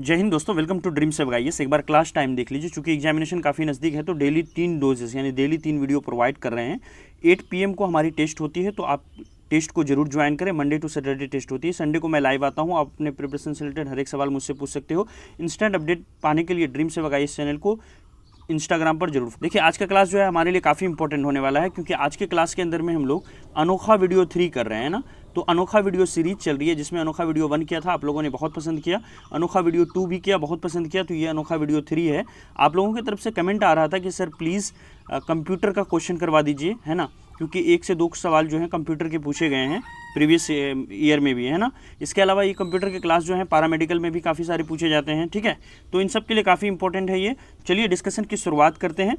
जय हिंद दोस्तों, welcome to dream से गाइस। एक बार क्लास टाइम देख लीजिए, चूंकि एग्जामिनेशन काफ़ी नज़दीक है तो डेली 3 डोजेस यानी डेली 3 वीडियो प्रोवाइड कर रहे हैं। 8 PM को हमारी टेस्ट होती है, तो आप टेस्ट को जरूर ज्वाइन करें। मंडे टू सैटरडे टेस्ट होती है, संडे को मैं लाइव आता हूं। आप अपने प्रिपरेशन से रिलेटेड हर एक सवाल मुझसे पूछ सकते हो। इंस्टेंट अपडेट पाने के लिए ड्रीम से गाइस चैनल को इंस्टाग्राम पर जरूर देखिए। आज का क्लास जो है हमारे लिए काफ़ी इंपॉर्टेंट होने वाला है, क्योंकि आज के क्लास के अंदर में हम लोग अनोखा वीडियो 3 कर रहे हैं ना। तो अनोखा वीडियो सीरीज चल रही है, जिसमें अनोखा वीडियो 1 किया था, आप लोगों ने बहुत पसंद किया। अनोखा वीडियो 2 भी किया, बहुत पसंद किया। तो ये अनोखा वीडियो 3 है। आप लोगों की तरफ से कमेंट आ रहा था कि सर प्लीज़ कंप्यूटर का क्वेश्चन करवा दीजिए, है ना, क्योंकि 1 से 2 सवाल जो हैं कंप्यूटर के पूछे गए हैं प्रीवियस ईयर में भी, है ना। इसके अलावा ये कंप्यूटर के क्लास जो हैं पैरामेडिकल में भी काफ़ी सारे पूछे जाते हैं, ठीक है। तो इन सब के लिए काफ़ी इंपॉर्टेंट है ये। चलिए डिस्कशन की शुरुआत करते हैं।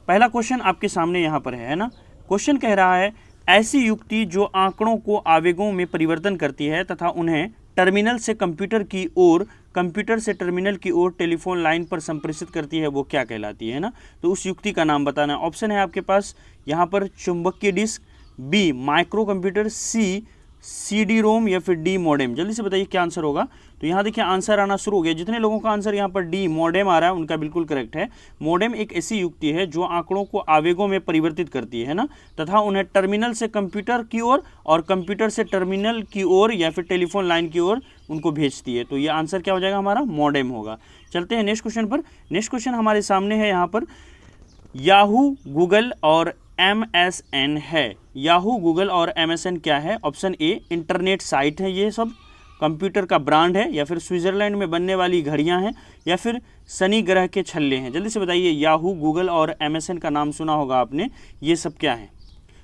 पहला क्वेश्चन आपके सामने यहाँ पर है ना। क्वेश्चन कह रहा है, ऐसी युक्ति जो आंकड़ों को आवेगों में परिवर्तन करती है तथा उन्हें टर्मिनल से कंप्यूटर की ओर, कंप्यूटर से टर्मिनल की ओर टेलीफोन लाइन पर संप्रेषित करती है, वो क्या कहलाती है ना। तो उस युक्ति का नाम बताना है। ऑप्शन है आपके पास यहाँ पर चुंबकीय डिस्क, बी माइक्रो कंप्यूटर, सी CD रोम या फिर डी मॉडेम। जल्दी से बताइए क्या आंसर होगा। तो यहाँ देखिए आंसर आना शुरू हो गया। जितने लोगों का आंसर यहाँ पर डी मॉडेम आ रहा है उनका बिल्कुल करेक्ट है। मॉडेम एक ऐसी युक्ति है जो आंकड़ों को आवेगों में परिवर्तित करती है ना, तथा उन्हें टर्मिनल से कंप्यूटर की ओर और कंप्यूटर से टर्मिनल की ओर या फिर टेलीफोन लाइन की ओर उनको भेजती है। तो ये आंसर क्या हो जाएगा हमारा, मॉडेम होगा। चलते हैं नेक्स्ट क्वेश्चन पर। नेक्स्ट क्वेश्चन हमारे सामने है यहाँ पर, याहू, गूगल और MSN है। याहू, गूगल और MSN क्या है। ऑप्शन ए इंटरनेट साइट है, ये सब कंप्यूटर का ब्रांड है, या फिर स्विट्जरलैंड में बनने वाली घड़ियां हैं, या फिर शनि ग्रह के छल्ले हैं। जल्दी से बताइए, याहू, गूगल और MSN का नाम सुना होगा आपने, ये सब क्या है।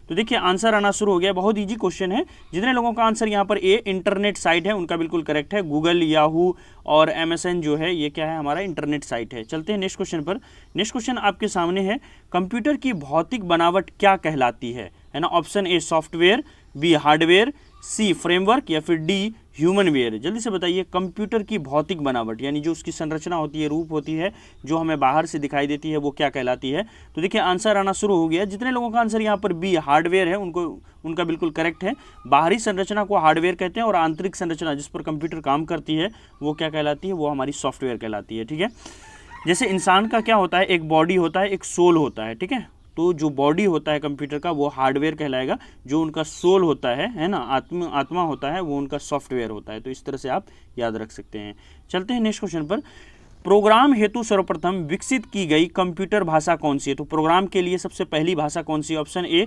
तो देखिए आंसर आना शुरू हो गया। बहुत इजी क्वेश्चन है। जितने लोगों का आंसर यहाँ पर ए इंटरनेट साइट है उनका बिल्कुल करेक्ट है। गूगल, याहू और MSN जो है ये क्या है, हमारा इंटरनेट साइट है। चलते हैं नेक्स्ट क्वेश्चन पर। नेक्स्ट क्वेश्चन आपके सामने है, कंप्यूटर की भौतिक बनावट क्या कहलाती है ना। Option A software, B hardware, C framework या फिर डी ह्यूमनवेयर। जल्दी से बताइए, कंप्यूटर की भौतिक बनावट यानी जो उसकी संरचना होती है, रूप होती है, जो हमें बाहर से दिखाई देती है, वो क्या कहलाती है। तो देखिए आंसर आना शुरू हो गया। जितने लोगों का आंसर यहाँ पर बी हार्डवेयर है उनका बिल्कुल करेक्ट है। बाहरी संरचना को हार्डवेयर कहते हैं और आंतरिक संरचना जिस पर कंप्यूटर काम करती है वो क्या कहलाती है, वो हमारी सॉफ्टवेयर कहलाती है, ठीक है। जैसे इंसान का क्या होता है, एक बॉडी होता है, एक सोल होता है, ठीक है। तो जो बॉडी होता है कंप्यूटर का वो हार्डवेयर कहलाएगा, जो उनका सोल होता है ना, आत्मा होता है, वो उनका सॉफ्टवेयर होता है। तो इस तरह से आप याद रख सकते हैं। चलते हैं नेक्स्ट क्वेश्चन पर। प्रोग्राम हेतु सर्वप्रथम विकसित की गई कंप्यूटर भाषा कौन सी है। तो प्रोग्राम के लिए सबसे पहली भाषा कौन सी है। ऑप्शन ए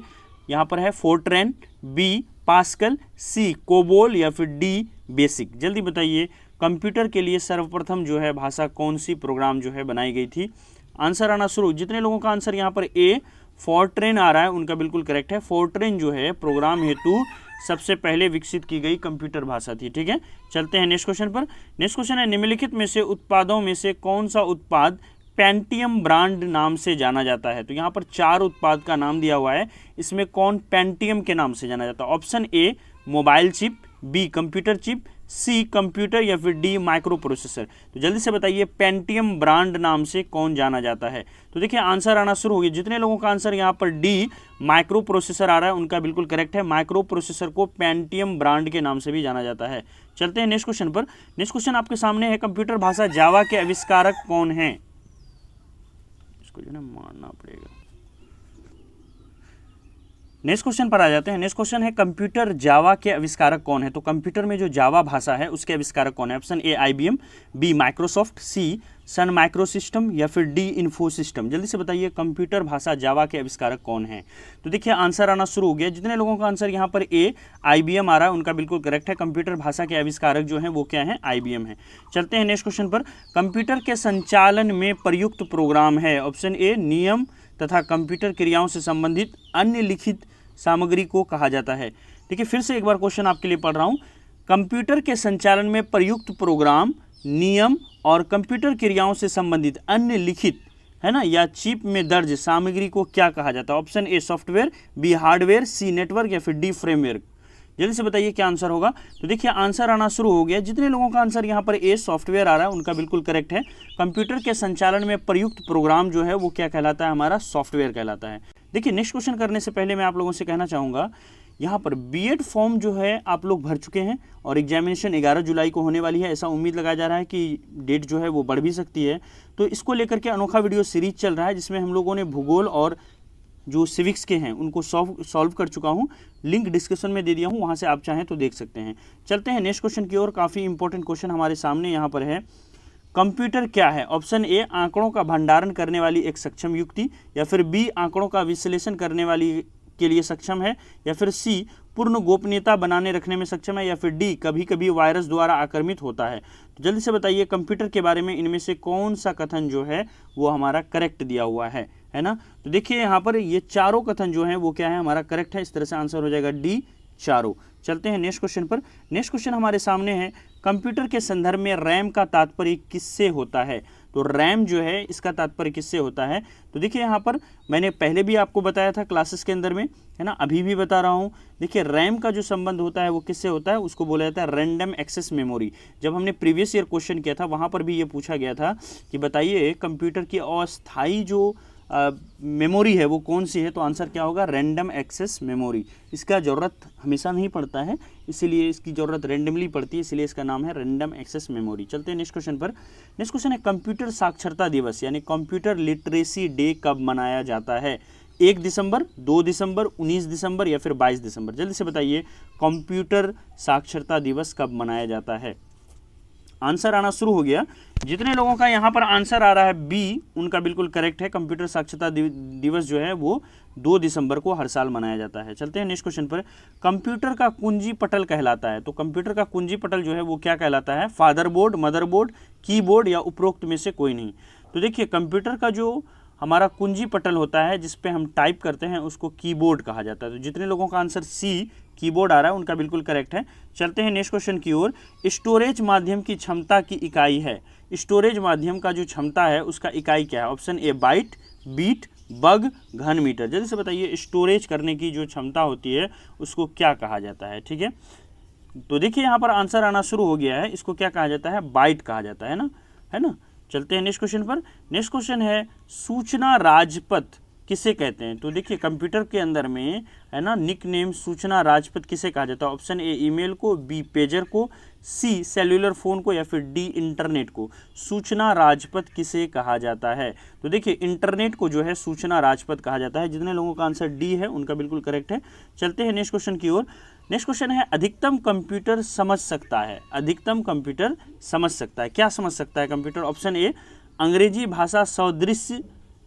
यहाँ पर है फोर्ट्रैन, बी पास्कल, सी कोबोल या फिर डी बेसिक। जल्दी बताइए, कंप्यूटर के लिए सर्वप्रथम जो है भाषा कौन सी प्रोग्राम जो है बनाई गई थी। आंसर आना शुरू। जितने लोगों का आंसर यहाँ पर ए फोर्ट्रेन आ रहा है उनका बिल्कुल करेक्ट है। फोर्ट्रेन जो है प्रोग्राम हेतु सबसे पहले विकसित की गई कंप्यूटर भाषा थी, ठीक है। चलते हैं नेक्स्ट क्वेश्चन पर। नेक्स्ट क्वेश्चन है, निम्नलिखित में से उत्पादों में से कौन सा उत्पाद पेंटियम ब्रांड नाम से जाना जाता है। तो यहाँ पर 4 उत्पाद का नाम दिया हुआ है, इसमें कौन पेंटियम के नाम से जाना जाता है। Option A mobile chip, B computer chip, C computer या फिर डी माइक्रो प्रोसेसर। तो जल्दी से बताइए, पेंटियम ब्रांड नाम से कौन जाना जाता है। तो देखिए आंसर आना शुरू हो गया। जितने लोगों का आंसर यहाँ पर डी माइक्रो प्रोसेसर आ रहा है उनका बिल्कुल करेक्ट है। माइक्रो प्रोसेसर को पेंटियम ब्रांड के नाम से भी जाना जाता है। चलते हैं नेक्स्ट क्वेश्चन पर। नेक्स्ट क्वेश्चन आपके सामने है, कंप्यूटर भाषा जावा के आविष्कारक कौन है। इसको जो है मारना पड़ेगा। नेक्स्ट क्वेश्चन पर आ जाते हैं। नेक्स्ट क्वेश्चन है, कंप्यूटर जावा के आविष्कारक कौन है। तो कंप्यूटर में जो जावा भाषा है उसके आविष्कारक कौन है। Option A IBM, B Microsoft, C Sun micro system या फिर डी इन्फो सिस्टम। जल्दी से बताइए, कंप्यूटर भाषा जावा के आविष्कारक कौन है। तो देखिए आंसर आना शुरू हो गया। जितने लोगों का आंसर यहाँ पर ए IBM आ रहा है उनका बिल्कुल करेक्ट है। कंप्यूटर भाषा के आविष्कारक जो है वो क्या है, IBM है। चलते हैं नेक्स्ट क्वेश्चन पर। कंप्यूटर के संचालन में प्रयुक्त प्रोग्राम है। ऑप्शन ए नियम तथा कंप्यूटर क्रियाओं से संबंधित अन्य लिखित सामग्री को कहा जाता है। देखिए फिर से एक बार क्वेश्चन आपके लिए पढ़ रहा हूँ। कंप्यूटर के संचालन में प्रयुक्त प्रोग्राम, नियम और कंप्यूटर क्रियाओं से संबंधित अन्य लिखित, है ना, या चिप में दर्ज सामग्री को क्या कहा जाता है। Option A software, B hardware, C network या फिर डी फ्रेमवर्क। जल्दी से बताइए क्या आंसर होगा। तो देखिए आंसर आना शुरू हो गया। जितने लोगों का आंसर यहाँ पर ए सॉफ्टवेयर आ रहा है उनका बिल्कुल करेक्ट है। कंप्यूटर के संचालन में प्रयुक्त प्रोग्राम जो है वो क्या कहलाता है, हमारा सॉफ्टवेयर कहलाता है। देखिए नेक्स्ट क्वेश्चन करने से पहले मैं आप लोगों से कहना चाहूँगा यहाँ पर बीएड फॉर्म जो है आप लोग भर चुके हैं और एग्जामिनेशन 11 जुलाई को होने वाली है, ऐसा उम्मीद लगाया जा रहा है कि डेट जो है वो बढ़ भी सकती है। तो इसको लेकर के अनोखा वीडियो सीरीज चल रहा है जिसमें हम लोगों ने भूगोल और जो सिविक्स के हैं उनको सॉल्व कर चुका हूँ, लिंक डिस्क्रिप्शन में दे दिया हूँ, वहाँ से आप चाहें तो देख सकते हैं। चलते हैं नेक्स्ट क्वेश्चन की ओर। काफ़ी इंपॉर्टेंट क्वेश्चन हमारे सामने यहाँ पर है। कंप्यूटर क्या है? ऑप्शन ए आंकड़ों का भंडारण करने वाली एक सक्षम युक्ति, या फिर बी आंकड़ों का विश्लेषण करने वाली के लिए सक्षम है, या फिर सी पूर्ण गोपनीयता बनाने रखने में सक्षम है, या फिर डी कभी कभी वायरस द्वारा आक्रमित होता है। तो जल्दी से बताइए कंप्यूटर के बारे में इनमें से कौन सा कथन जो है वो हमारा करेक्ट दिया हुआ है ना। तो देखिए यहाँ पर ये चारों कथन जो है वो क्या है, हमारा करेक्ट है। इस तरह से आंसर हो जाएगा डी, चारों। चलते हैं नेक्स्ट क्वेश्चन पर। नेक्स्ट क्वेश्चन हमारे सामने है, कंप्यूटर के संदर्भ में रैम का तात्पर्य किससे होता है? तो रैम जो है इसका तात्पर्य किससे होता है? तो देखिए यहाँ पर मैंने पहले भी आपको बताया था क्लासेस के अंदर में, है ना, अभी भी बता रहा हूँ। देखिए रैम का जो संबंध होता है वो किससे होता है? उसको बोला जाता है रैंडम एक्सेस मेमोरी। जब हमने प्रीवियस ईयर क्वेश्चन किया था वहाँ पर भी ये पूछा गया था कि बताइए कंप्यूटर की अस्थायी जो मेमोरी है वो कौन सी है? तो आंसर क्या होगा? Random access memory. इसका ज़रूरत हमेशा नहीं पड़ता है, इसीलिए इसकी ज़रूरत रैंडमली पड़ती है, इसलिए इसका नाम है रैंडम एक्सेस मेमोरी। चलते हैं नेक्स्ट क्वेश्चन पर। नेक्स्ट क्वेश्चन है, कंप्यूटर साक्षरता दिवस यानी कंप्यूटर लिटरेसी डे कब मनाया जाता है? 1 दिसंबर, 2 दिसंबर, 19 दिसंबर या फिर 22 दिसंबर? जल्दी से बताइए कंप्यूटर साक्षरता दिवस कब मनाया जाता है? आंसर आना शुरू हो गया। जितने लोगों का यहाँ पर आंसर आ रहा है बी, उनका बिल्कुल करेक्ट है। कंप्यूटर साक्षरता दिवस जो है वो 2 दिसंबर को हर साल मनाया जाता है। चलते हैं नेक्स्ट क्वेश्चन पर। कंप्यूटर का कुंजी पटल कहलाता है, तो कंप्यूटर का कुंजी पटल जो है वो क्या कहलाता है? फादरबोर्ड, मदरबोर्ड, कीबोर्ड या उपरोक्त में से कोई नहीं? तो देखिए कंप्यूटर का जो हमारा कुंजी पटल होता है जिस पे हम टाइप करते हैं उसको कीबोर्ड कहा जाता है। तो जितने लोगों का आंसर सी कीबोर्ड आ रहा है उनका बिल्कुल करेक्ट है। चलते हैं नेक्स्ट क्वेश्चन की ओर। स्टोरेज माध्यम की क्षमता की इकाई है, स्टोरेज माध्यम का जो क्षमता है उसका इकाई क्या है? Option A byte, bit, bug, घन मीटर। जल्दी से बताइए स्टोरेज करने की जो क्षमता होती है उसको क्या कहा जाता है? ठीक है, तो देखिए यहाँ पर आंसर आना शुरू हो गया है। इसको क्या कहा जाता है? बाइट कहा जाता है ना। चलते हैं नेक्स्ट क्वेश्चन पर। नेक्स्ट क्वेश्चन है, सूचना राजपथ किसे कहते हैं? तो देखिए कंप्यूटर के अंदर में है ना निक नेम सूचना राजपथ किसे कहा जाता है? ऑप्शन ए ईमेल को, बी पेजर को, सी सेल्यूलर फोन को या फिर डी इंटरनेट को? सूचना राजपथ किसे कहा जाता है? तो देखिए इंटरनेट को जो है सूचना राजपथ कहा जाता है। जितने लोगों का आंसर डी है उनका बिल्कुल करेक्ट है। चलते हैं नेक्स्ट क्वेश्चन की ओर। नेक्स्ट क्वेश्चन है, अधिकतम कंप्यूटर समझ सकता है, अधिकतम कंप्यूटर समझ सकता है, क्या समझ सकता है कंप्यूटर? ऑप्शन ए अंग्रेजी भाषा सदृश्य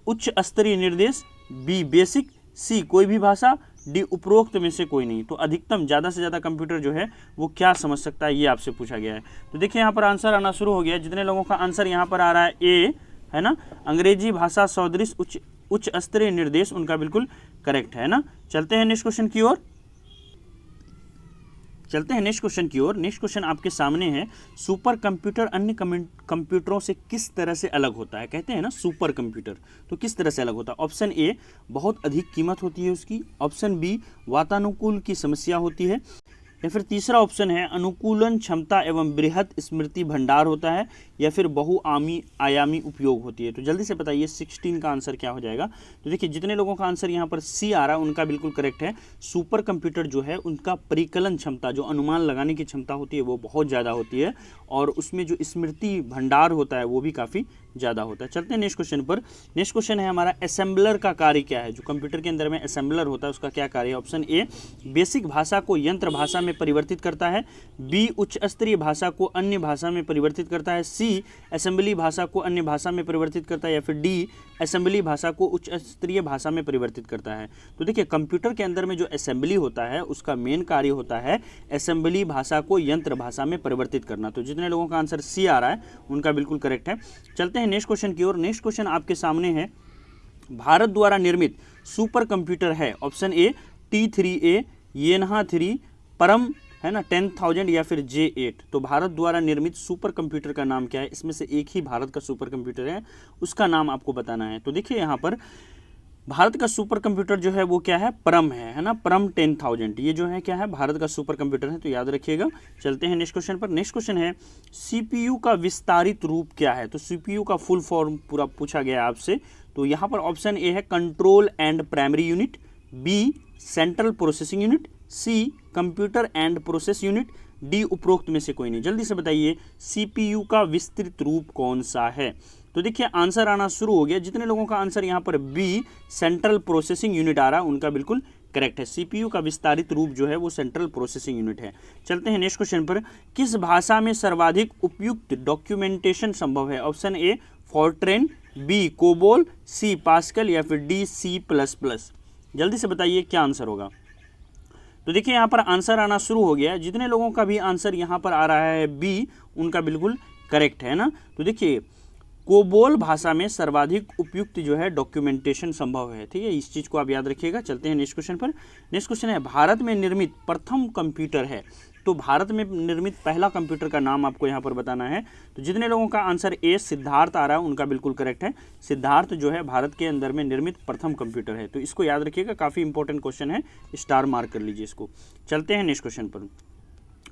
उच्च स्तरीय निर्देश, बी बेसिक, सी कोई भी भाषा, डी उपरोक्त में से कोई नहीं? तो अधिकतम ज़्यादा से ज़्यादा कंप्यूटर जो है वो क्या समझ सकता है ये आपसे पूछा गया है। तो देखिए यहाँ पर आंसर आना शुरू हो गया। जितने लोगों का आंसर यहाँ पर आ रहा है ए, है ना, अंग्रेजी भाषा सदृश्य उच्च स्तरीय निर्देश, उनका बिल्कुल करेक्ट है ना। चलते हैं नेक्स्ट क्वेश्चन की ओर। नेक्स्ट क्वेश्चन आपके सामने है, सुपर कंप्यूटर अन्य कंप्यूटरों से किस तरह से अलग होता है? कहते हैं ना सुपर कंप्यूटर, तो किस तरह से अलग होता है? ऑप्शन ए बहुत अधिक कीमत होती है उसकी, ऑप्शन बी वातानुकूल की समस्या होती है, या फिर तीसरा ऑप्शन है अनुकूलन क्षमता एवं बृहद स्मृति भंडार होता है, या फिर बहुआयामी उपयोग होती है। तो जल्दी से बताइए 16 का आंसर क्या हो जाएगा? तो देखिए जितने लोगों का आंसर यहाँ पर सी आ रहा है उनका बिल्कुल करेक्ट है। सुपर कंप्यूटर जो है उनका परिकलन क्षमता, जो अनुमान लगाने की क्षमता होती है वो बहुत ज़्यादा होती है, और उसमें जो स्मृति भंडार होता है वो भी काफ़ी ज़्यादा होता है। चलते हैं नेक्स्ट क्वेश्चन पर। नेक्स्ट क्वेश्चन है हमारा, असेंबलर का कार्य क्या है? जो कंप्यूटर के अंदर में असेंबलर होता है उसका क्या कार्य है? ऑप्शन ए बेसिक भाषा को यंत्र भाषा में परिवर्तित करता है, बी उच्च स्तरीय भाषा को अन्य भाषा में परिवर्तित करता है, सी असेंबली भाषा को अन्य भाषा में परिवर्तित करता है, या फिर डी असेंबली भाषा को उच्च स्तरीय भाषा में परिवर्तित करता है। तो देखिए कंप्यूटर के अंदर में जो असेंबली होता है उसका मेन कार्य होता है असेंबली भाषा को यंत्र भाषा में परिवर्तित करना। तो जितने लोगों का आंसर सी आ रहा है उनका बिल्कुल करेक्ट है। चलते हैं नेक्स्ट क्वेश्चन की ओर। नेक्स्ट क्वेश्चन आपके सामने है, भारत द्वारा निर्मित सुपर कंप्यूटर है? ऑप्शन ए T3A, येनहा 3, परम, है ना, 10,000 या फिर J8? तो भारत द्वारा निर्मित सुपर कंप्यूटर का नाम क्या है? इसमें से एक ही भारत का सुपर कंप्यूटर है, उसका नाम आपको बताना है। तो देखिए यहाँ पर भारत का सुपर कंप्यूटर जो है वो क्या है? परम है ना, परम 10,000, ये जो है क्या है? भारत का सुपर कंप्यूटर है, तो याद रखिएगा। चलते हैं नेक्स्ट क्वेश्चन पर। नेक्स्ट क्वेश्चन है, सीपीयू का विस्तारित रूप क्या है? तो सीपीयू का फुल फॉर्म पूरा पूछा गया है आपसे। तो यहाँ पर ऑप्शन ए है control and primary unit, B central processing unit, C computer and process unit, D उपरोक्त में से कोई नहीं। जल्दी से बताइए सीपीयू का विस्तृत रूप कौन सा है। तो देखिए आंसर आना शुरू हो गया। जितने लोगों का आंसर यहाँ पर बी सेंट्रल प्रोसेसिंग यूनिट आ रहा है उनका बिल्कुल करेक्ट है। सीपीयू का विस्तारित रूप जो है वो सेंट्रल प्रोसेसिंग यूनिट है। चलते हैं नेक्स्ट क्वेश्चन पर। किस भाषा में सर्वाधिक उपयुक्त डॉक्यूमेंटेशन संभव है। Option A Fortran, B COBOL, C Pascal या फिर डी सी प्लस प्लस। जल्दी से बताइए क्या आंसर होगा। तो देखिए यहाँ पर आंसर आना शुरू हो गया। जितने लोगों का भी आंसर यहाँ पर आ रहा है बी उनका बिल्कुल करेक्ट है ना। तो देखिए कोबोल भाषा में सर्वाधिक उपयुक्त जो है डॉक्यूमेंटेशन संभव है। ठीक है, इस चीज़ को आप याद रखिएगा। चलते हैं नेक्स्ट क्वेश्चन पर। नेक्स्ट क्वेश्चन है भारत में निर्मित प्रथम कंप्यूटर है। तो भारत में निर्मित पहला कंप्यूटर का नाम आपको यहाँ पर बताना है। तो जितने लोगों का आंसर ए सिद्धार्थ आ रहा है उनका बिल्कुल करेक्ट है। सिद्धार्थ जो है भारत के अंदर में निर्मित प्रथम कंप्यूटर है। तो इसको याद रखिएगा, काफ़ी इंपॉर्टेंट क्वेश्चन है, स्टार मार्क कर लीजिए इसको। चलते हैं नेक्स्ट क्वेश्चन पर।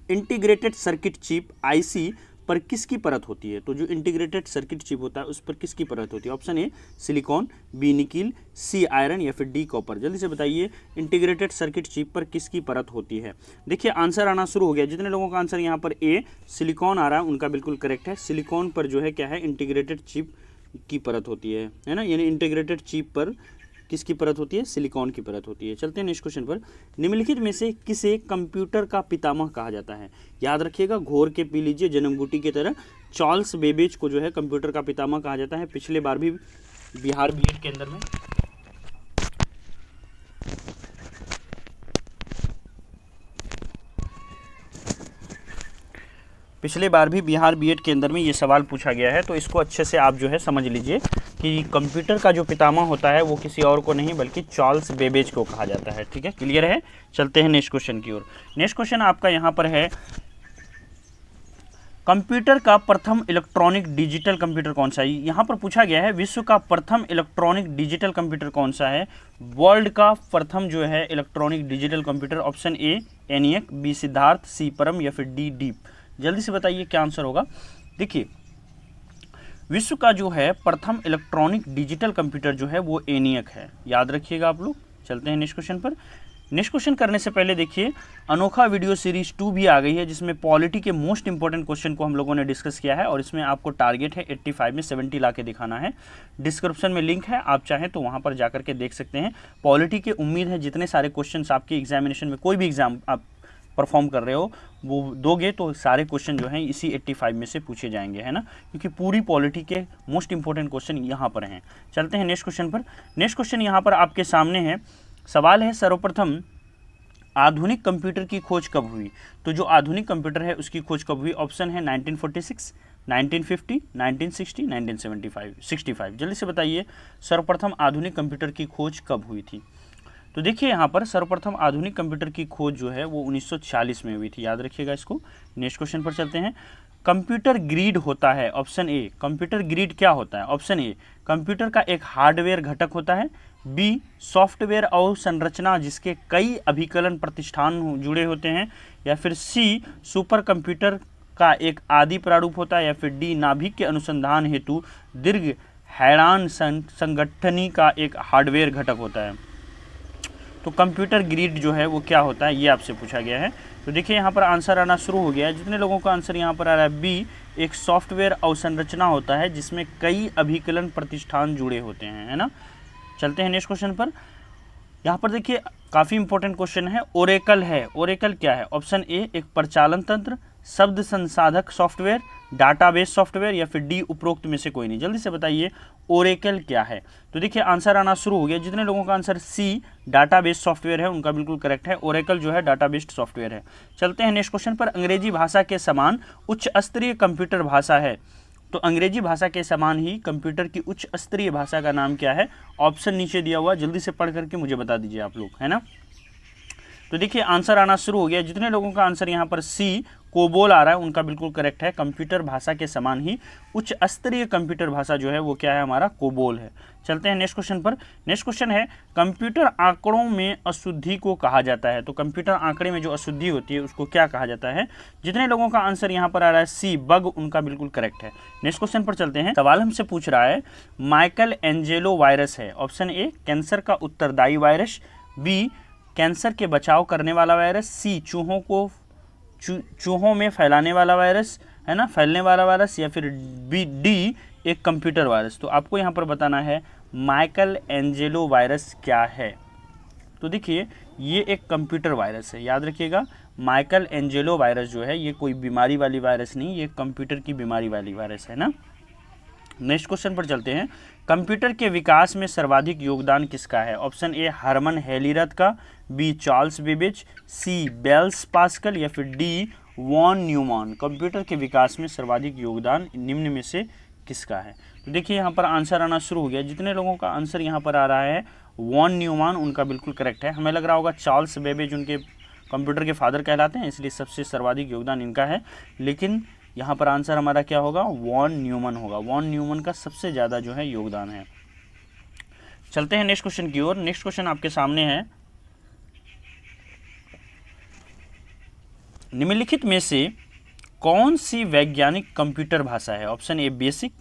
इंटीग्रेटेड सर्किट चिप आईसी पर किसकी परत होती है। तो जो इंटीग्रेटेड सर्किट चिप होता है उस पर किसकी परत होती है। Option A silicon, B nickel, C iron या फिर डी कॉपर। जल्दी से बताइए इंटीग्रेटेड सर्किट चिप पर किसकी परत होती है। देखिए आंसर आना शुरू हो गया। जितने लोगों का आंसर यहाँ पर ए सिलिकॉन आ रहा है उनका बिल्कुल करेक्ट है। सिलिकॉन पर जो है क्या है इंटीग्रेटेड चिप की परत होती है ना। यानी इंटीग्रेटेड चिप पर किसकी परत होती है, सिलिकॉन की परत होती है। चलते हैं नेक्स्ट क्वेश्चन पर। निम्नलिखित में से किसे कंप्यूटर का पितामह कहा जाता है। याद रखिएगा, घोर के पी लीजिए जन्मगुटी की तरह। चार्ल्स बेबेज को जो है कंप्यूटर का पितामह कहा जाता है। पिछले बार भी बिहार बीएड के अंदर में बिहार बीएड के अंदर में ये सवाल पूछा गया है। तो इसको अच्छे से आप जो है समझ लीजिए कि कंप्यूटर का जो पितामह होता है वो किसी और को नहीं बल्कि चार्ल्स बेबेज को कहा जाता है। ठीक है, क्लियर है। चलते हैं नेक्स्ट क्वेश्चन की ओर। नेक्स्ट क्वेश्चन आपका यहाँ पर है कंप्यूटर का प्रथम इलेक्ट्रॉनिक डिजिटल कंप्यूटर कौन सा है। यहाँ पर पूछा गया है विश्व का प्रथम इलेक्ट्रॉनिक डिजिटल कंप्यूटर कौन सा है। वर्ल्ड का प्रथम जो है electronic digital computer. Option A ENIAC, B Siddharth, C Param या फिर डी डीप। जल्दी से बताइए क्या आंसर होगा। देखिए विश्व का जो है प्रथम इलेक्ट्रॉनिक डिजिटल कंप्यूटर जो है वो एनियक है, याद रखिएगा आप लोग। चलते हैं नेक्स्ट क्वेश्चन पर। नेक्स्ट क्वेश्चन करने से पहले देखिए अनोखा वीडियो सीरीज 2 भी आ गई है जिसमें पॉलिटी के मोस्ट इंपॉर्टेंट क्वेश्चन को हम लोगों ने डिस्कस किया है और इसमें आपको टारगेट है 85 में 70 ला के दिखाना है। डिस्क्रिप्शन में लिंक है, आप चाहें तो वहाँ पर जाकर के देख सकते हैं। पॉलिटी के उम्मीद है जितने सारे क्वेश्चन आपके एग्जामिनेशन में, कोई भी एग्जाम आप परफॉर्म कर रहे हो वो दोगे तो सारे क्वेश्चन जो हैं इसी 85 में से पूछे जाएंगे, है ना, क्योंकि पूरी पॉलिटी के मोस्ट इंपॉर्टेंट क्वेश्चन यहाँ पर हैं। चलते हैं नेक्स्ट क्वेश्चन पर। नेक्स्ट क्वेश्चन यहाँ पर आपके सामने है। सवाल है सर्वप्रथम आधुनिक कंप्यूटर की खोज कब हुई। तो जो आधुनिक कंप्यूटर है उसकी खोज कब हुई। ऑप्शन है 1946, 1950, 1960, 1975, 65। जल्दी से बताइए सर्वप्रथम आधुनिक कंप्यूटर की खोज कब हुई थी। तो देखिए यहाँ पर सर्वप्रथम आधुनिक कंप्यूटर की खोज जो है वो 1940 में हुई थी, याद रखिएगा इसको। नेक्स्ट क्वेश्चन पर चलते हैं। कंप्यूटर ग्रिड होता है। ऑप्शन ए कंप्यूटर ग्रिड क्या होता है। ऑप्शन ए कंप्यूटर का एक हार्डवेयर घटक होता है, बी सॉफ्टवेयर और संरचना जिसके कई अभिकलन प्रतिष्ठान जुड़े होते हैं, या फिर सी सुपर कंप्यूटर का एक आदि प्रारूप होता है, या फिर डी नाभिक के अनुसंधान हेतु दीर्घ हैरान संगठनी का एक हार्डवेयर घटक होता है। तो कंप्यूटर ग्रिड जो है वो क्या होता है ये आपसे पूछा गया है। तो देखिए यहाँ पर आंसर आना शुरू हो गया है। जितने लोगों का आंसर यहाँ पर आ रहा है बी एक सॉफ्टवेयर अवसंरचना होता है जिसमें कई अभिकलन प्रतिष्ठान जुड़े होते हैं, है ना। चलते हैं नेक्स्ट क्वेश्चन पर। यहाँ पर देखिए काफ़ी इंपॉर्टेंट क्वेश्चन है। ओरेकल है। ओरेकल क्या है। ऑप्शन ए एक परिचालन तंत्र, शब्द संसाधक सॉफ्टवेयर, डाटाबेस सॉफ्टवेयर या फिर डी उपरोक्त में से कोई नहीं। जल्दी से बताइए ओरेकल क्या है। तो देखिए आंसर आना शुरू हो गया। जितने लोगों का आंसर सी डाटाबेस सॉफ्टवेयर है उनका बिल्कुल करेक्ट है। ओरेकल जो है डाटाबेस्ड सॉफ्टवेयर है। चलते हैं नेक्स्ट क्वेश्चन पर। अंग्रेजी भाषा के समान उच्च स्तरीय कंप्यूटर भाषा है। तो अंग्रेजी भाषा के समान ही कंप्यूटर की उच्च स्तरीय भाषा का नाम क्या है। ऑप्शन नीचे दिया हुआ, जल्दी से पढ़ करके मुझे बता दीजिए आप लोग, है ना। तो देखिए आंसर आना शुरू हो गया। जितने लोगों का आंसर यहाँ पर सी कोबोल आ रहा है उनका बिल्कुल करेक्ट है। कंप्यूटर भाषा के समान ही उच्च स्तरीय कंप्यूटर भाषा जो है वो क्या है, हमारा कोबोल है। चलते हैं नेक्स्ट क्वेश्चन पर। नेक्स्ट क्वेश्चन है कंप्यूटर आंकड़ों में अशुद्धि को कहा जाता है। तो कंप्यूटर आंकड़े में जो अशुद्धि होती है उसको क्या कहा जाता है। जितने लोगों का आंसर यहाँ पर आ रहा है सी बग, उनका बिल्कुल करेक्ट है। नेक्स्ट क्वेश्चन पर चलते हैं। सवाल हमसे पूछ रहा है माइकल एंजेलो वायरस है। ऑप्शन ए कैंसर का उत्तरदायी वायरस, बी कैंसर के बचाव करने वाला वायरस, सी चूहों में फैलाने वाला वायरस, है ना, फैलने वाला वायरस, या फिर डी एक कंप्यूटर वायरस। तो आपको यहाँ पर बताना है माइकल एंजेलो वायरस क्या है। तो देखिए ये एक कंप्यूटर वायरस है, याद रखिएगा। माइकल एंजेलो वायरस जो है ये कोई बीमारी वाली वायरस नहीं, ये कंप्यूटर की बीमारी वाली वायरस है ना। नेक्स्ट क्वेश्चन पर चलते हैं। कंप्यूटर के विकास में सर्वाधिक योगदान किसका है? ऑप्शन ए हरमन हेलीरथ का, बी चार्ल्स बेबेज, सी ब्लेस पास्कल, या फिर डी वॉन न्यूमैन। कंप्यूटर के विकास में सर्वाधिक योगदान निम्न में से किसका है? तो देखिए यहाँ पर आंसर आना शुरू हो गया। जितने लोगों का आंसर यहाँ पर आ रहा है वॉन न्यूमैन, उनका बिल्कुल करेक्ट है। हमें लग रहा होगा चार्ल्स बेबेज उनके कंप्यूटर के फादर कहलाते हैं, इसलिए सबसे सर्वाधिक योगदान इनका है, लेकिन यहाँ पर आंसर हमारा क्या होगा? वॉन न्यूमैन होगा। वॉन न्यूमैन का सबसे ज़्यादा जो है योगदान है। चलते हैं नेक्स्ट क्वेश्चन की ओर। नेक्स्ट क्वेश्चन आपके सामने है, निम्नलिखित में से कौन सी वैज्ञानिक कंप्यूटर भाषा है? Option A BASIC,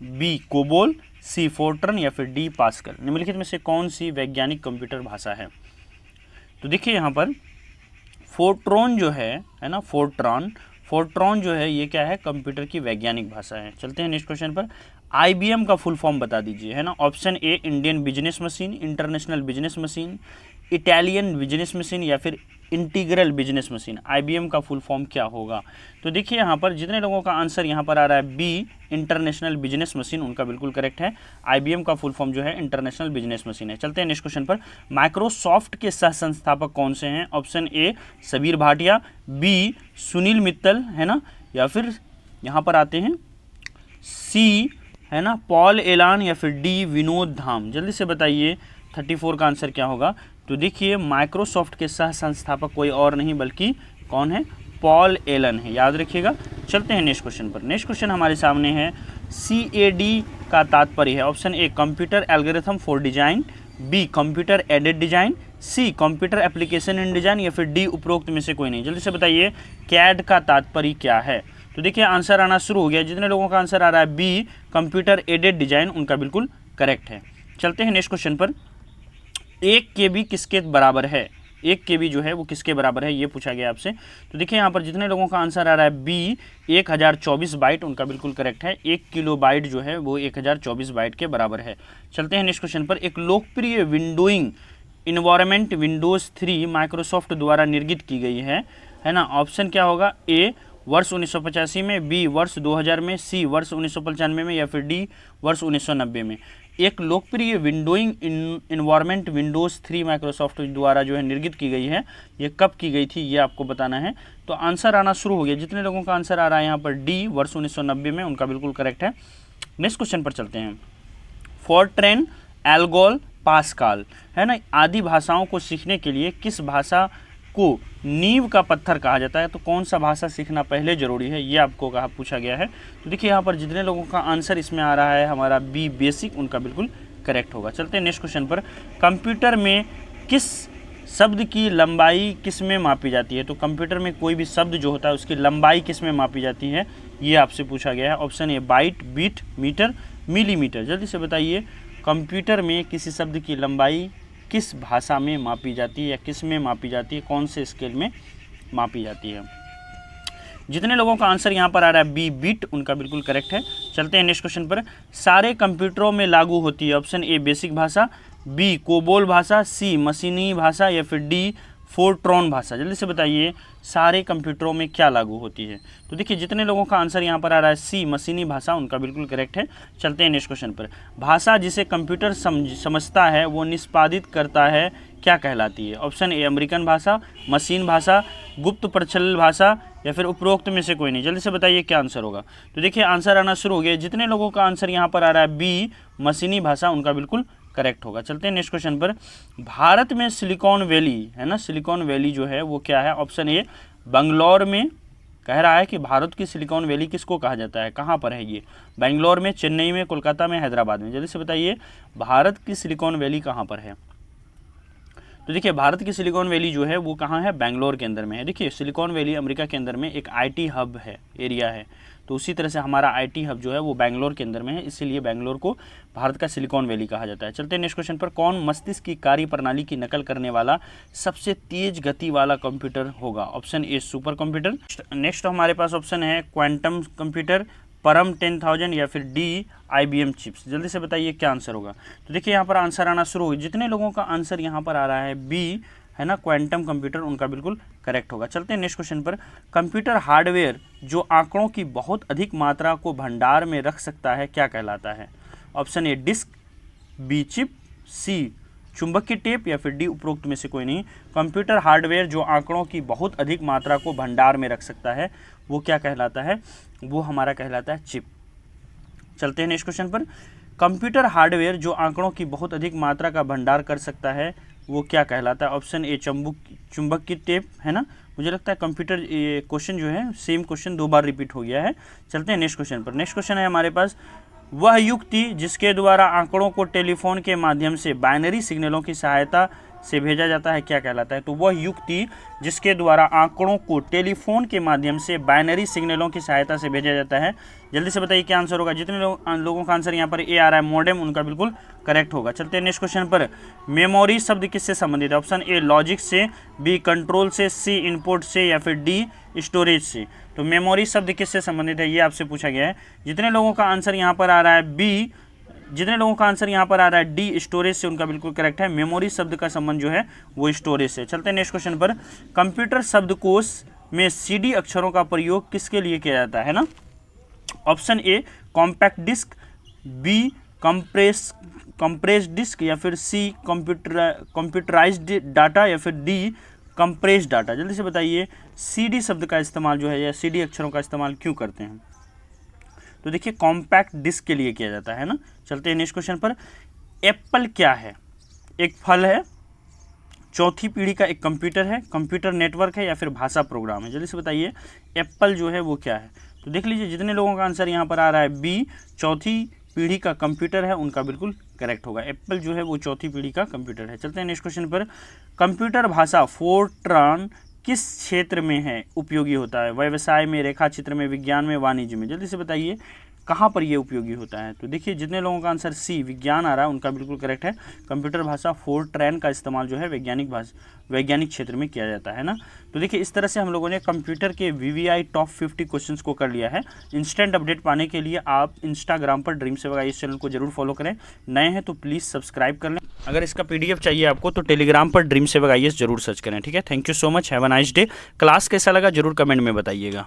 B COBOL, C Fortran, या फिर डी पास्कल। निम्नलिखित में से कौन सी वैज्ञानिक कंप्यूटर भाषा है? तो देखिए यहाँ पर फोर्ट्रॉन जो है ना, फोर्ट्रॉन जो है ये क्या है? कंप्यूटर की वैज्ञानिक भाषा है। चलते हैं नेक्स्ट क्वेश्चन पर। IBM का फुल फॉर्म बता दीजिए, है ना। ऑप्शन ए Indian business machine, international business machine, Italian business machine, या फिर इंटीग्रल बिजनेस मशीन। IBM का फुल फॉर्म क्या होगा? तो देखिए यहाँ पर जितने लोगों का आंसर यहाँ पर आ रहा है बी इंटरनेशनल बिजनेस मशीन, उनका बिल्कुल करेक्ट है। IBM का फुल फॉर्म जो है इंटरनेशनल बिजनेस मशीन है। चलते हैं नेक्स्ट क्वेश्चन पर। माइक्रोसॉफ्ट के सह संस्थापक कौन से हैं? Option A Sabeer Bhatia, B Sunil Mittal, है ना, या फिर यहाँ पर आते हैं सी, है ना, पॉल एलान, या फिर डी विनोद धाम। जल्दी से बताइए 34 का आंसर क्या होगा? तो देखिए माइक्रोसॉफ्ट के सह संस्थापक कोई और नहीं बल्कि कौन है? पॉल एलन है, याद रखिएगा। चलते हैं नेक्स्ट क्वेश्चन पर। नेक्स्ट क्वेश्चन हमारे सामने है, CAD का तात्पर्य है। Option A computer algorithm for design, B computer aided design, C computer application in design, या फिर डी उपरोक्त में से कोई नहीं। जल्दी से बताइए CAD का तात्पर्य क्या है? तो देखिए आंसर आना शुरू हो गया। जितने लोगों का आंसर आ रहा है बी कंप्यूटर एडेड डिजाइन, उनका बिल्कुल करेक्ट है। चलते हैं नेक्स्ट क्वेश्चन पर। 1 KB किसके बराबर है? 1 KB जो है वो किसके बराबर है, ये पूछा गया आपसे। तो देखिए यहाँ पर जितने लोगों का आंसर आ रहा है बी 1024 बाइट, उनका बिल्कुल करेक्ट है। 1 किलोबाइट जो है वो 1024 बाइट के बराबर है। चलते हैं नेक्स्ट क्वेश्चन पर। एक लोकप्रिय विंडोइंग इन्वायरमेंट विंडोज़ 3 माइक्रोसॉफ्ट द्वारा निर्मित की गई है ना। ऑप्शन क्या होगा? ए वर्ष 1985 में, बी वर्ष 2000 में, सी वर्ष 1995 में, या फिर डी वर्ष 1990 में। एक लोकप्रिय विंडोइंग इन्वायरमेंट विंडोज़ 3 माइक्रोसॉफ्ट द्वारा जो है निर्मित की गई है, ये कब की गई थी ये आपको बताना है। तो आंसर आना शुरू हो गया। जितने लोगों का आंसर आ रहा है यहाँ पर डी वर्ष 1990 में, उनका बिल्कुल करेक्ट है। नेक्स्ट क्वेश्चन पर चलते हैं। फोर्ट्रैन, एल्गोल, पास्कल, है ना, आदि भाषाओं को सीखने के लिए किस भाषा को नींव का पत्थर कहा जाता है? तो कौन सा भाषा सीखना पहले जरूरी है, ये आपको कहा पूछा गया है। तो देखिए यहाँ पर जितने लोगों का आंसर इसमें आ रहा है हमारा बी बेसिक, उनका बिल्कुल करेक्ट होगा। चलते हैं नेक्स्ट क्वेश्चन पर। कंप्यूटर में किस शब्द की लंबाई किस में मापी जाती है? तो कंप्यूटर में कोई भी शब्द जो होता है उसकी लंबाई किस में मापी जाती है, ये आपसे पूछा गया है। Option A byte, bit, metre, millimetre. जल्दी से बताइए कंप्यूटर में किसी शब्द की लंबाई किस भाषा में मापी जाती है या किस में मापी जाती है, कौन से स्केल में मापी जाती है? जितने लोगों का आंसर यहाँ पर आ रहा है बी बिट, उनका बिल्कुल करेक्ट है। चलते हैं नेक्स्ट क्वेश्चन पर। सारे कंप्यूटरों में लागू होती है। ऑप्शन ए बेसिक भाषा, बी कोबोल भाषा, सी मशीनी भाषा, या फिर डी फोर्ट्रॉन भाषा। जल्दी से बताइए सारे कंप्यूटरों में क्या लागू होती है? तो देखिए जितने लोगों का आंसर यहाँ पर आ रहा है सी मशीनी भाषा, उनका बिल्कुल करेक्ट है। चलते हैं नेक्स्ट क्वेश्चन पर। भाषा जिसे कंप्यूटर समझता है वो निष्पादित करता है क्या कहलाती है? ऑप्शन ए अमेरिकन भाषा, मशीन भाषा, गुप्त प्रचलित भाषा, या फिर उपरोक्त में से कोई नहीं। जल्दी से बताइए क्या आंसर होगा? तो देखिए आंसर आना शुरू हो गया। जितने लोगों का आंसर यहाँ पर आ रहा है बी मशीनी भाषा, उनका बिल्कुल करेक्ट होगा। चलते हैं नेक्स्ट क्वेश्चन पर। भारत में सिलिकॉन वैली, है ना, सिलिकॉन वैली जो है वो क्या है? ऑप्शन ए बंगलौर में, कह रहा है कि भारत की सिलिकॉन वैली किसको कहा जाता है, कहाँ पर है ये? बेंगलोर में, चेन्नई में, कोलकाता में, हैदराबाद में। जल्दी से बताइए भारत की सिलिकॉन वैली कहाँ पर है? तो देखिए भारत की सिलिकॉन वैली जो है वो कहाँ है, बेंगलोर के अंदर में है। देखिए सिलिकॉन वैली अमेरिका के अंदर में एक आईटी हब है, एरिया है, तो उसी तरह से हमारा आईटी हब जो है वो बेंगलोर के अंदर में है, इसीलिए बेंगलोर को भारत का सिलिकॉन वैली कहा जाता है। चलते हैं नेक्स्ट क्वेश्चन पर। कौन मस्तिष्क की कार्य प्रणाली की नकल करने वाला सबसे तेज गति वाला कंप्यूटर होगा? Option A super computer. Next हमारे पास ऑप्शन है क्वांटम कंप्यूटर, परम 10,000 या फिर डी IBM चिप्स। जल्दी से बताइए क्या आंसर होगा। तो देखिए यहाँ पर आंसर आना शुरू हो, जितने लोगों का आंसर यहाँ पर आ रहा है बी है ना, क्वांटम कंप्यूटर, उनका बिल्कुल करेक्ट होगा। चलते हैं नेक्स्ट क्वेश्चन पर। कंप्यूटर हार्डवेयर जो आंकड़ों की बहुत अधिक मात्रा को भंडार में रख सकता है क्या कहलाता है? Option A disk, B chip, C चुंबकीय टेप या फिर डी उपरोक्त में से कोई नहीं। कंप्यूटर हार्डवेयर जो आंकड़ों की बहुत अधिक मात्रा को भंडार में रख सकता है वो क्या कहलाता है? वो हमारा कहलाता है चिप। चलते हैं नेक्स्ट क्वेश्चन पर। कंप्यूटर हार्डवेयर जो आंकड़ों की बहुत अधिक मात्रा का भंडार कर सकता है वो क्या कहलाता है? ऑप्शन ए चुंबकीय टेप है ना। मुझे लगता है कंप्यूटर ये क्वेश्चन जो है सेम क्वेश्चन 2 बार रिपीट हो गया है। चलते हैं नेक्स्ट क्वेश्चन पर। नेक्स्ट क्वेश्चन है हमारे पास, वह युक्ति जिसके द्वारा आंकड़ों को टेलीफोन के माध्यम से बाइनरी सिग्नलों की सहायता से भेजा जाता है क्या कहलाता है? तो वह युक्ति जिसके द्वारा आंकड़ों को टेलीफोन के माध्यम से बाइनरी सिग्नलों की सहायता से भेजा जाता है, जल्दी से बताइए क्या आंसर होगा। जितने लोगों का आंसर यहाँ पर ए आ रहा है मॉडेम, उनका बिल्कुल करेक्ट होगा। चलते हैं नेक्स्ट क्वेश्चन पर। मेमोरी शब्द किससे संबंधित है? ऑप्शन ए लॉजिक से, बी कंट्रोल से, सी इनपुट से या फिर डी स्टोरेज से। तो मेमोरी शब्द किससे संबंधित है ये आपसे पूछा गया है। जितने लोगों का आंसर यहाँ पर आ रहा है बी, जितने लोगों का आंसर यहाँ पर आ रहा है डी स्टोरेज से, उनका बिल्कुल करेक्ट है। मेमोरी शब्द का संबंध जो है वो स्टोरेज से। चलते हैं नेक्स्ट क्वेश्चन पर। कंप्यूटर शब्दकोश में CD अक्षरों का प्रयोग किसके लिए किया जाता है ना? Option A compact disc, B compressed disc या फिर सी कंप्यूटराइज्ड डाटा या फिर डी कंप्रेस्ड डाटा। जल्दी से बताइए CD शब्द का इस्तेमाल जो है या CD अक्षरों का इस्तेमाल क्यों करते हैं? तो देखिए कॉम्पैक्ट डिस्क के लिए किया जाता है ना। चलते हैं नेक्स्ट क्वेश्चन पर। एप्पल क्या है? एक फल है, चौथी पीढ़ी का एक कंप्यूटर है, कंप्यूटर नेटवर्क है या फिर भाषा प्रोग्राम है? जल्दी से बताइए एप्पल जो है वो क्या है। तो देख लीजिए जितने लोगों का आंसर यहाँ पर आ रहा है बी चौथी पीढ़ी का कंप्यूटर है, उनका बिल्कुल करेक्ट होगा। एप्पल जो है वो चौथी पीढ़ी का कंप्यूटर है। चलते हैं नेक्स्ट क्वेश्चन पर। कंप्यूटर भाषा फोर्ट्रान किस क्षेत्र में है उपयोगी होता है? व्यवसाय में, रेखा चित्र में, विज्ञान में, वाणिज्य में? जल्दी से बताइए कहाँ पर ये उपयोगी होता है। तो देखिए जितने लोगों का आंसर सी विज्ञान आ रहा है उनका बिल्कुल करेक्ट है। कंप्यूटर भाषा फोर्ट्रान का इस्तेमाल जो है वैज्ञानिक क्षेत्र में किया जाता है ना। तो देखिए इस तरह से हम लोगों ने कंप्यूटर के VVI टॉप 50 क्वेश्चंस को कर लिया है। इंस्टेंट अपडेट पाने के लिए आप इंस्टाग्राम पर ड्रीम सेवक IAS चैनल को जरूर फॉलो करें। नए हैं तो प्लीज़ सब्सक्राइब कर लें। अगर इसका PDF चाहिए आपको तो टेलीग्राम पर ड्रीम सेवक IAS जरूर सर्च करें। ठीक है, thank you so much, have a nice day. Class कैसा लगा जरूर कमेंट में बताइएगा।